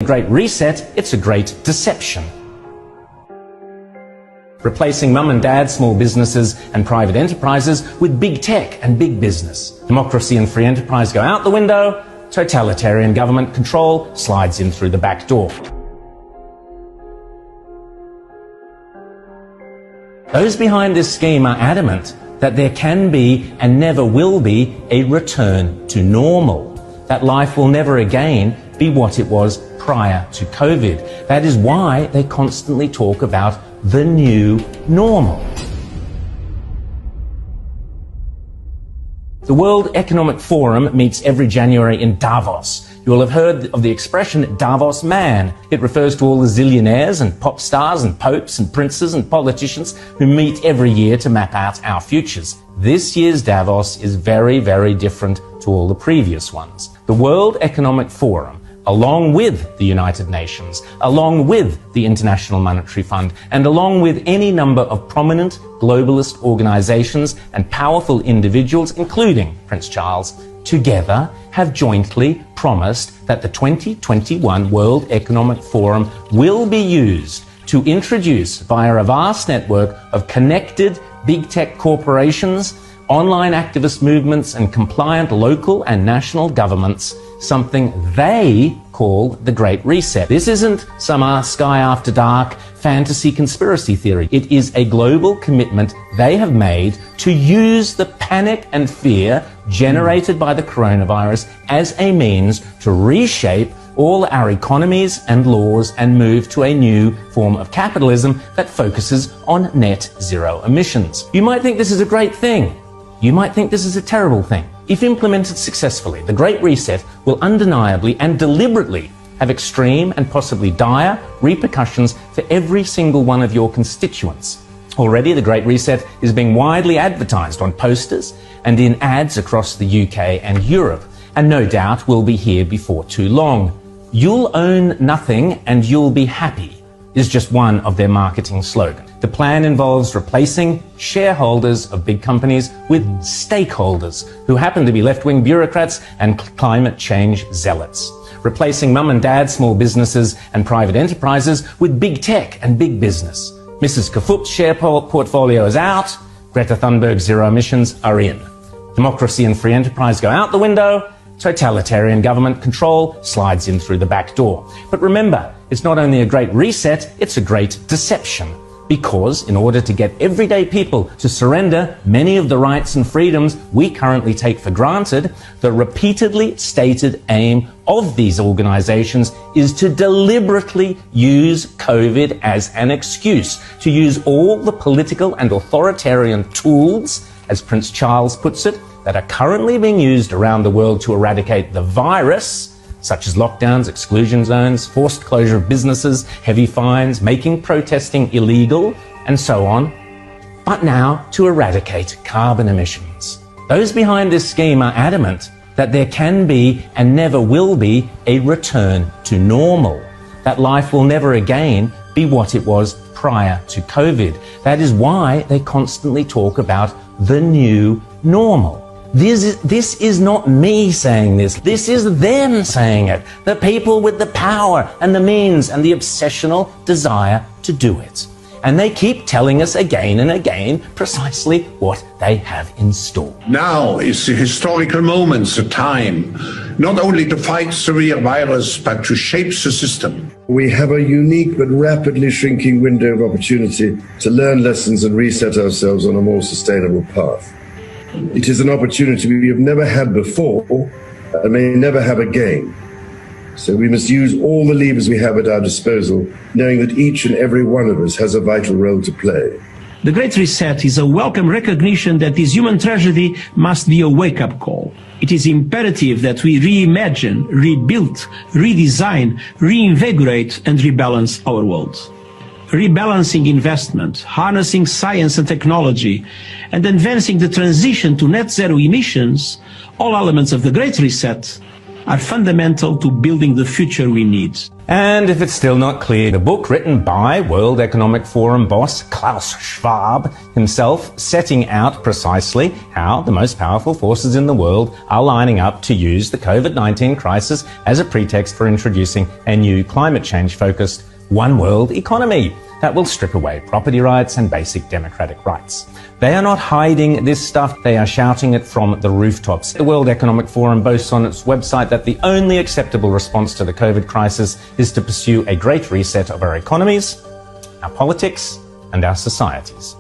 Great Reset, it's a great deception. Replacing mum and dad, small businesses and private enterprises with big tech and big business. Democracy and free enterprise go out the window, totalitarian government control slides in through the back door. Those behind this scheme are adamant that there can be and never will be a return to normal, that life will never again be what it was prior to COVID. That is why they constantly talk about the new normal. The World Economic Forum meets every January in Davos. You will have heard of the expression Davos man. It refers to all the zillionaires and pop stars and popes and princes and politicians who meet every year to map out our futures. This year's Davos is very, very different to all the previous ones. The World Economic Forum, along with the United Nations, along with the International Monetary Fund, and along with any number of prominent globalist organizations and powerful individuals, including Prince Charles, together have jointly promised that the 2021 World Economic Forum will be used to introduce, via a vast network of connected big tech corporations, online activist movements and compliant local and national governments, something they call the Great Reset. This isn't some Sky After Dark fantasy conspiracy theory. It is a global commitment they have made to use the panic and fear generated by the coronavirus as a means to reshape all our economies and laws and move to a new form of capitalism that focuses on net zero emissions. You might think this is a great thing. You might think this is a terrible thing. If implemented successfully, the Great Reset will undeniably and deliberately have extreme and possibly dire repercussions for every single one of your constituents. Already, the Great Reset is being widely advertised on posters and in ads across the UK and Europe, and no doubt will be here before too long. You'll own nothing and you'll be happy is just one of their marketing slogans. The plan involves replacing shareholders of big companies with stakeholders who happen to be left-wing bureaucrats and climate change zealots. Replacing mum and dad, small businesses and private enterprises with big tech and big business. Mrs. Kafup's share portfolio is out. Greta Thunberg's zero emissions are in. Democracy and free enterprise go out the window. Totalitarian government control slides in through the back door. But remember, it's not only a great reset, it's a great deception. Because in order to get everyday people to surrender many of the rights and freedoms we currently take for granted, the repeatedly stated aim of these organizations is to deliberately use COVID as an excuse, to use all the political and authoritarian tools, as Prince Charles puts it, that are currently being used around the world to eradicate the virus, such as lockdowns, exclusion zones, forced closure of businesses, heavy fines, making protesting illegal, and so on, but now to eradicate carbon emissions. Those behind this scheme are adamant that there can be and never will be a return to normal, that life will never again be what it was prior to COVID. That is why they constantly talk about the new normal. This is not me saying this. This is them saying it. The people with the power and the means and the obsessional desire to do it. And they keep telling us again and again precisely what they have in store. Now is the historical moment, the time, not only to fight the real virus, but to shape the system. We have a unique but rapidly shrinking window of opportunity to learn lessons and reset ourselves on a more sustainable path. It is an opportunity we have never had before and may never have again. So we must use all the levers we have at our disposal, knowing that each and every one of us has a vital role to play. The Great Reset is a welcome recognition that this human tragedy must be a wake-up call. It is imperative that we reimagine, rebuild, redesign, reinvigorate and rebalance our world. Rebalancing investment, harnessing science and technology, and advancing the transition to net zero emissions, all elements of the Great Reset, are fundamental to building the future we need. And if it's still not clear, the book written by World Economic Forum boss Klaus Schwab himself, setting out precisely how the most powerful forces in the world are lining up to use the COVID-19 crisis as a pretext for introducing a new climate change-focused one world economy that will strip away property rights and basic democratic rights. They are not hiding this stuff, they are shouting it from the rooftops. The World Economic Forum boasts on its website that the only acceptable response to the COVID crisis is to pursue a great reset of our economies, our politics, and our societies.